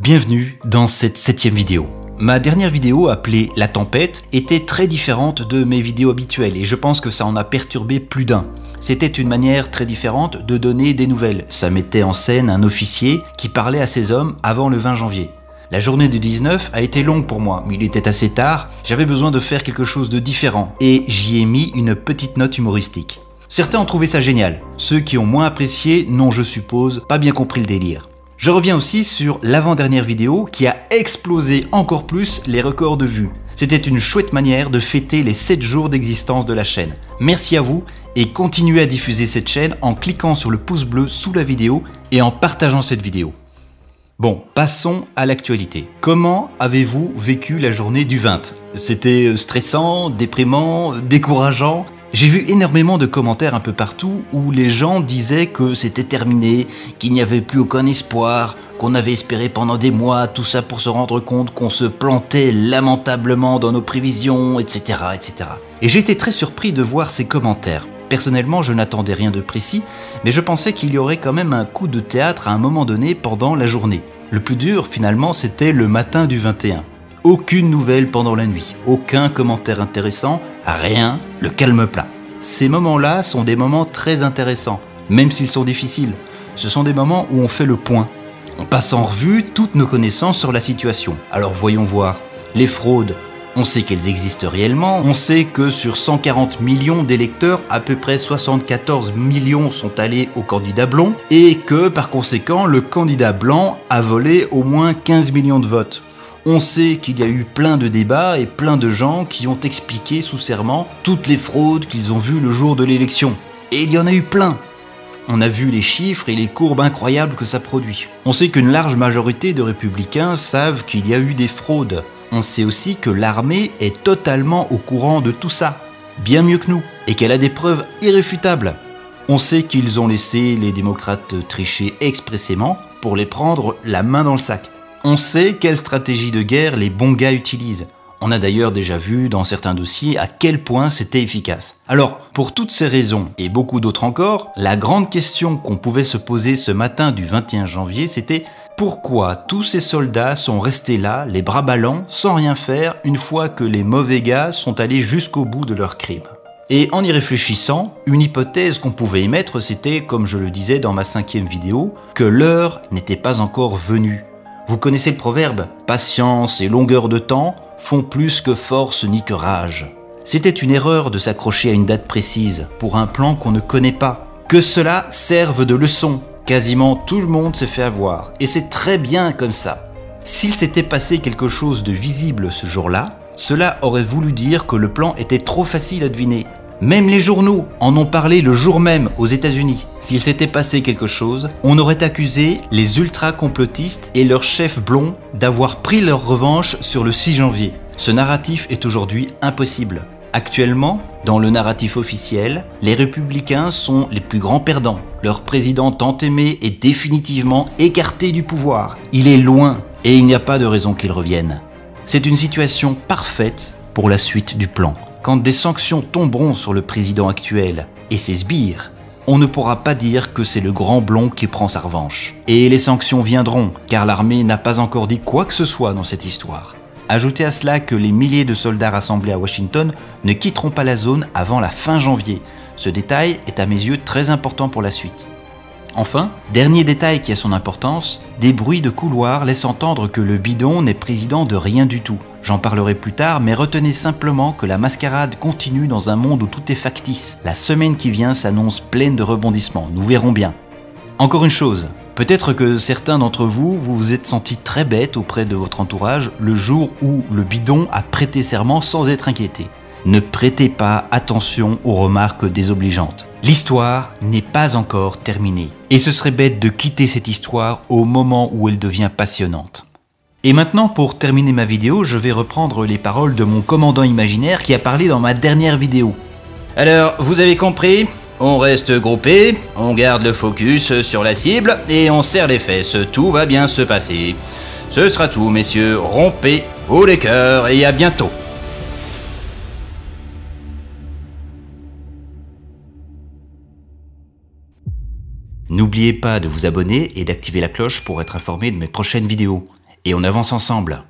Bienvenue dans cette 7e vidéo. Ma dernière vidéo, appelée La Tempête, était très différente de mes vidéos habituelles et je pense que ça en a perturbé plus d'un. C'était une manière très différente de donner des nouvelles. Ça mettait en scène un officier qui parlait à ses hommes avant le 20 janvier. La journée du 19 a été longue pour moi, mais il était assez tard, j'avais besoin de faire quelque chose de différent et j'y ai mis une petite note humoristique. Certains ont trouvé ça génial, ceux qui ont moins apprécié n'ont, je suppose, pas bien compris le délire. Je reviens aussi sur l'avant-dernière vidéo qui a explosé encore plus les records de vues. C'était une chouette manière de fêter les 7 jours d'existence de la chaîne. Merci à vous et continuez à diffuser cette chaîne en cliquant sur le pouce bleu sous la vidéo et en partageant cette vidéo. Bon, passons à l'actualité. Comment avez-vous vécu la journée du 20 ? C'était stressant, déprimant, décourageant ? J'ai vu énormément de commentaires un peu partout où les gens disaient que c'était terminé, qu'il n'y avait plus aucun espoir, qu'on avait espéré pendant des mois, tout ça pour se rendre compte qu'on se plantait lamentablement dans nos prévisions, etc. etc. Et j'ai été très surpris de voir ces commentaires. Personnellement, je n'attendais rien de précis, mais je pensais qu'il y aurait quand même un coup de théâtre à un moment donné pendant la journée. Le plus dur, finalement, c'était le matin du 21. Aucune nouvelle pendant la nuit, aucun commentaire intéressant, rien, le calme plat. Ces moments-là sont des moments très intéressants, même s'ils sont difficiles. Ce sont des moments où on fait le point. On passe en revue toutes nos connaissances sur la situation. Alors voyons voir. Les fraudes, on sait qu'elles existent réellement, on sait que sur 140 millions d'électeurs, à peu près 74 millions sont allés au candidat blond, et que par conséquent, le candidat blanc a volé au moins 15 millions de votes. On sait qu'il y a eu plein de débats et plein de gens qui ont expliqué sous serment toutes les fraudes qu'ils ont vues le jour de l'élection. Et il y en a eu plein. On a vu les chiffres et les courbes incroyables que ça produit. On sait qu'une large majorité de républicains savent qu'il y a eu des fraudes. On sait aussi que l'armée est totalement au courant de tout ça, bien mieux que nous, et qu'elle a des preuves irréfutables. On sait qu'ils ont laissé les démocrates tricher expressément pour les prendre la main dans le sac. On sait quelle stratégie de guerre les bons gars utilisent. On a d'ailleurs déjà vu dans certains dossiers à quel point c'était efficace. Alors, pour toutes ces raisons et beaucoup d'autres encore, la grande question qu'on pouvait se poser ce matin du 21 janvier, c'était pourquoi tous ces soldats sont restés là, les bras ballants, sans rien faire, une fois que les mauvais gars sont allés jusqu'au bout de leur crime. Et en y réfléchissant, une hypothèse qu'on pouvait émettre, c'était, comme je le disais dans ma 5e vidéo, que l'heure n'était pas encore venue. Vous connaissez le proverbe « Patience et longueur de temps font plus que force ni que rage ». C'était une erreur de s'accrocher à une date précise pour un plan qu'on ne connaît pas. Que cela serve de leçon. Quasiment tout le monde s'est fait avoir, et c'est très bien comme ça. S'il s'était passé quelque chose de visible ce jour-là, cela aurait voulu dire que le plan était trop facile à deviner. Même les journaux en ont parlé le jour même aux États-Unis. S'il s'était passé quelque chose, on aurait accusé les ultra-complotistes et leur chef blond d'avoir pris leur revanche sur le 6 janvier. Ce narratif est aujourd'hui impossible. Actuellement, dans le narratif officiel, les républicains sont les plus grands perdants. Leur président tant aimé est définitivement écarté du pouvoir. Il est loin et il n'y a pas de raison qu'il revienne. C'est une situation parfaite pour la suite du plan. Quand des sanctions tomberont sur le président actuel et ses sbires, on ne pourra pas dire que c'est le grand blond qui prend sa revanche. Et les sanctions viendront, car l'armée n'a pas encore dit quoi que ce soit dans cette histoire. Ajoutez à cela que les milliers de soldats rassemblés à Washington ne quitteront pas la zone avant la fin janvier. Ce détail est à mes yeux très important pour la suite. Enfin, dernier détail qui a son importance, des bruits de couloir laissent entendre que le bidon n'est président de rien du tout. J'en parlerai plus tard, mais retenez simplement que la mascarade continue dans un monde où tout est factice. La semaine qui vient s'annonce pleine de rebondissements, nous verrons bien. Encore une chose, peut-être que certains d'entre vous vous êtes sentis très bêtes auprès de votre entourage le jour où le bidon a prêté serment sans être inquiété. Ne prêtez pas attention aux remarques désobligeantes. L'histoire n'est pas encore terminée. Et ce serait bête de quitter cette histoire au moment où elle devient passionnante. Et maintenant, pour terminer ma vidéo, je vais reprendre les paroles de mon commandant imaginaire qui a parlé dans ma dernière vidéo. Alors, vous avez compris ? On reste groupé, on garde le focus sur la cible et on serre les fesses. Tout va bien se passer. Ce sera tout, messieurs. Rompez haut les cœurs et à bientôt. N'oubliez pas de vous abonner et d'activer la cloche pour être informé de mes prochaines vidéos. et on avance ensemble.